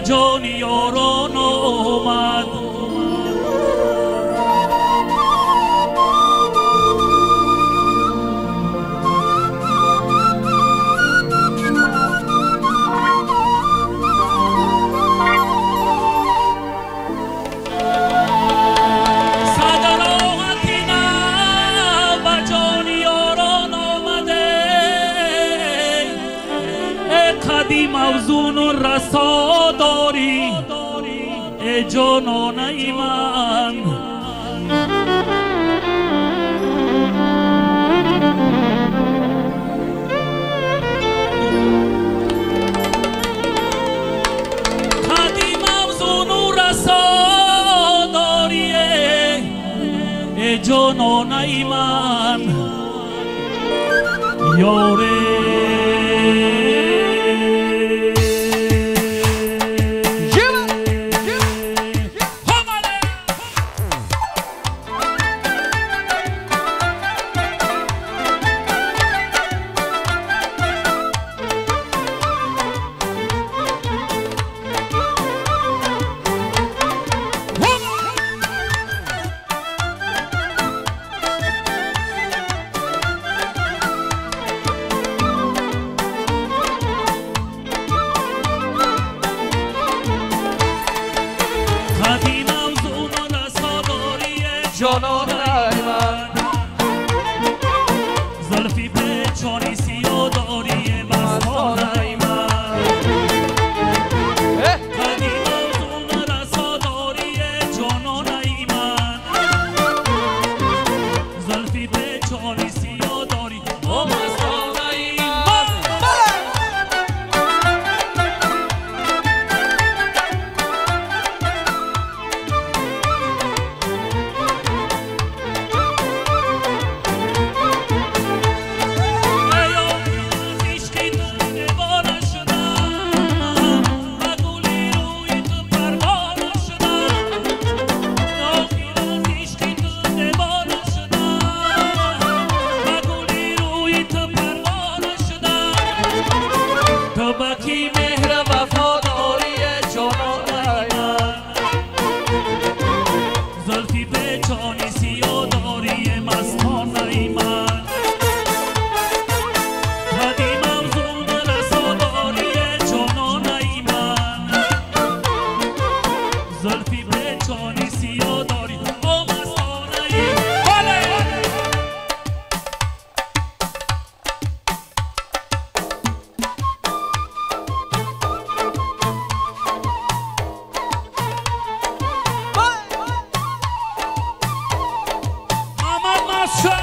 جان یاران آمد موزون و رسا داری ای جانانه من خدی موزون و رسا داری ای جانانه من یاره جانانه من زلفی پیچانی سیاه داری مستانه من قدیم موزون رسا داری جانانه من زلفی پیچانی سیاه داری مستانه من کی مهر وفاداری جانانه من زلفی پیچانی سیاه داری مستانه من قدیم موزون رسا داری جانانه من زلفی پیچانی سیاه داری مستانه Shut